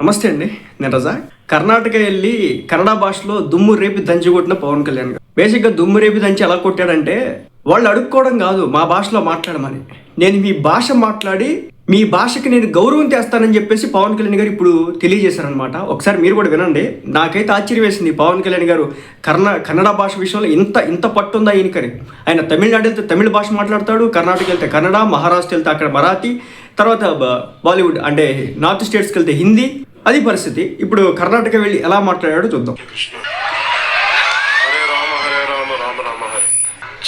నమస్తే అండి, నేను రజా. కర్ణాటక వెళ్ళి కన్నడ భాషలో దుమ్ము రేపి దంచి కొట్టిన పవన్ కళ్యాణ్ గారు. బేసిక్గా దుమ్ము రేపి దంచి ఎలా కొట్టాడంటే, వాళ్ళు అడుక్కోవడం కాదు మా భాషలో మాట్లాడమని, నేను మీ భాష మాట్లాడి మీ భాషకి నేను గౌరవం తెస్తానని చెప్పేసి పవన్ కళ్యాణ్ గారు ఇప్పుడు తెలియజేశారనమాట. ఒకసారి మీరు కూడా వినండి. నాకైతే ఆశ్చర్యం వేసింది, పవన్ కళ్యాణ్ గారు కన్నడ భాష విషయంలో ఇంత పట్టుందా ఈయనకని. ఆయన తమిళనాడు వెళ్తే తమిళ భాష మాట్లాడతాడు, కర్ణాటక వెళ్తే కన్నడ, మహారాష్ట్ర వెళ్తే అక్కడ మరాఠీ, తర్వాత బాలీవుడ్ అంటే నార్త్ స్టేట్స్కి వెళ్తే హిందీ. అది పరిస్థితి. ఇప్పుడు కర్ణాటక వెళ్ళి ఎలా మాట్లాడాడో చూద్దాం.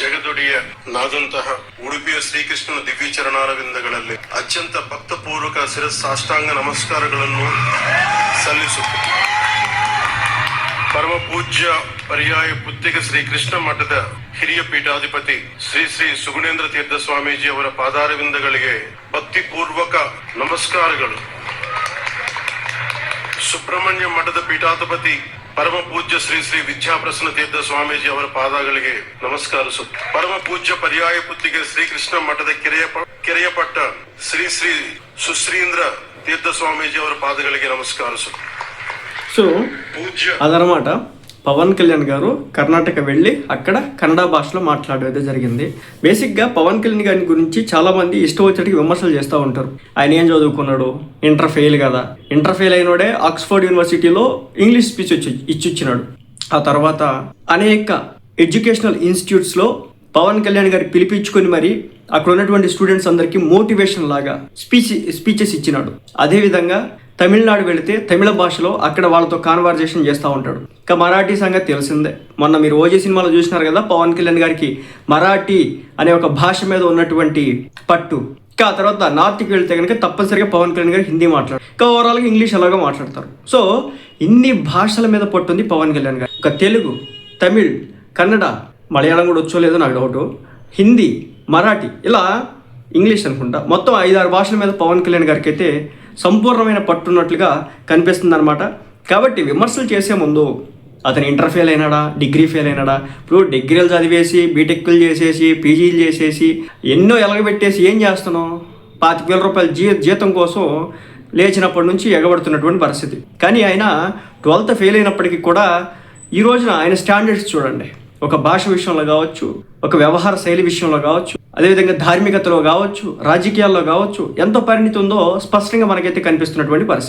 ಜಗದೊಡೆಯ ನಾದಂತಹ ಉಡುಪಿಯ ಶ್ರೀಕೃಷ್ಣನ ದಿವ್ಯ ಚರಣಾರವಿಂದಗಳಲ್ಲಿ ಅತ್ಯಂತ ಭಕ್ತಪೂರ್ವಕ ಶಿರಸಾಷ್ಟಾಂಗ ನಮಸ್ಕಾರಗಳನ್ನು ಸಲ್ಲಿಸುತ್ತೇನೆ. ಪರಮ ಪೂಜ್ಯ ಪರ್ಯಾಯ ಪುತ್ತಿಗ ಶ್ರೀಕೃಷ್ಣ ಮಠದ ಹಿರಿಯ ಪೀಠಾಧಿಪತಿ ಶ್ರೀ ಶ್ರೀ ಸುಗುಣೇಂದ್ರ ತೀರ್ಥ ಸ್ವಾಮೀಜಿ ಅವರ ಪಾದಾರವಿಂದಗಳಿಗೆ ಭಕ್ತಿಪೂರ್ವಕ ನಮಸ್ಕಾರಗಳು. ಸುಬ್ರಹ್ಮಣ್ಯ ಮಠದ ಪೀಠಾಧಿಪತಿ ಪರಮ ಪೂಜ್ಯ ಶ್ರೀ ಶ್ರೀ ವಿದ್ಯಾಪ್ರಸನ್ನ ತೀರ್ಥ ಸ್ವಾಮೀಜಿ ಅವರ ಪಾದಗಳಿಗೆ ನಮಸ್ಕರಿಸು. ಪರಮ ಪೂಜ್ಯ ಪರ್ಯಾಯ ಪುತ್ತಿಗೆ ಶ್ರೀಕೃಷ್ಣ ಮಠದ ಕೆರೆಯಪಟ್ಟ ಶ್ರೀ ಶ್ರೀ ಸುಶ್ರೀಂದ್ರ ತೀರ್ಥ స్వామీజీ ಅವರ పాదಗಳಿಗೆ నమస్కరిసు. సో అదనమాట, పవన్ కళ్యాణ్ గారు కర్ణాటక వెళ్ళి అక్కడ కన్నడ భాషలో మాట్లాడేది జరిగింది. బేసిక్గా పవన్ కళ్యాణ్ గారి గురించి చాలామంది ఇష్టం వచ్చేటికి విమర్శలు చేస్తూ ఉంటారు. ఆయన ఏం చదువుకున్నాడు, ఇంటర్ ఫెయిల్ కదా, ఇంటర్ ఫెయిల్ అయినోడే ఆక్స్ఫర్డ్ యూనివర్సిటీలో ఇంగ్లీష్ స్పీచ్ ఇచ్చిచ్చినాడు. ఆ తర్వాత అనేక ఎడ్యుకేషనల్ ఇన్స్టిట్యూట్స్లో పవన్ కళ్యాణ్ గారి పిలిపించుకొని మరి అక్కడ ఉన్నటువంటి స్టూడెంట్స్ అందరికీ మోటివేషన్ లాగా స్పీచెస్ ఇచ్చినాడు. అదేవిధంగా తమిళనాడు వెళితే తమిళ భాషలో అక్కడ వాళ్ళతో కాన్వర్జేషన్ చేస్తూ ఉంటాడు. ఇంకా మరాఠీ సంగతి తెలిసిందే. మొన్న మీరు ఓజీ సినిమాలో చూసినారు కదా, పవన్ కళ్యాణ్ గారికి మరాఠీ అనే ఒక భాష మీద ఉన్నటువంటి పట్టు. ఇంకా ఆ తర్వాత నార్త్కి వెళ్తే కనుక తప్పనిసరిగా పవన్ కళ్యాణ్ గారు హిందీ మాట్లాడారు. ఇంకా ఓవరాల్గా ఇంగ్లీష్ అలాగా మాట్లాడతారు. సో ఇన్ని భాషల మీద పట్టుంది పవన్ కళ్యాణ్ గారు. ఇంకా తెలుగు, తమిళ్, కన్నడ, మలయాళం కూడా వచ్చో లేదో నాకు డౌట్, హిందీ, మరాఠీ, ఇలా ఇంగ్లీష్ అనుకుంటా, మొత్తం 5-6 భాషల మీద పవన్ కళ్యాణ్ గారికి అయితే సంపూర్ణమైన పట్టున్నట్లుగా కనిపిస్తుంది అనమాట. కాబట్టి విమర్శలు చేసే ముందు అతను ఇంటర్ ఫెయిల్ అయినాడా, డిగ్రీ ఫెయిల్ అయినాడా, ఇప్పుడు డిగ్రీలు చదివేసి బీటెక్లు చేసేసి పీజీలు చేసేసి ఎన్నో ఎలగబెట్టేసి ఏం చేస్తున్నాం, 25,000 రూపాయల జీతం కోసం లేచినప్పటి నుంచి ఎగబడుతున్నటువంటి పరిస్థితి. కానీ ఆయన 12th ఫెయిల్ అయినప్పటికీ కూడా ఈ రోజున ఆయన స్టాండర్డ్స్ చూడండి. ఒక భాష విషయంలో కావచ్చు, ఒక వ్యవహార శైలి విషయంలో కావచ్చు, అదేవిధంగా ధార్మికతలో కావచ్చు, రాజకీయాల్లో కావచ్చు, ఎంతో పరిణితి ఉందో స్పష్టంగా మనకైతే కనిపిస్తున్నటువంటి పరిస్థితి.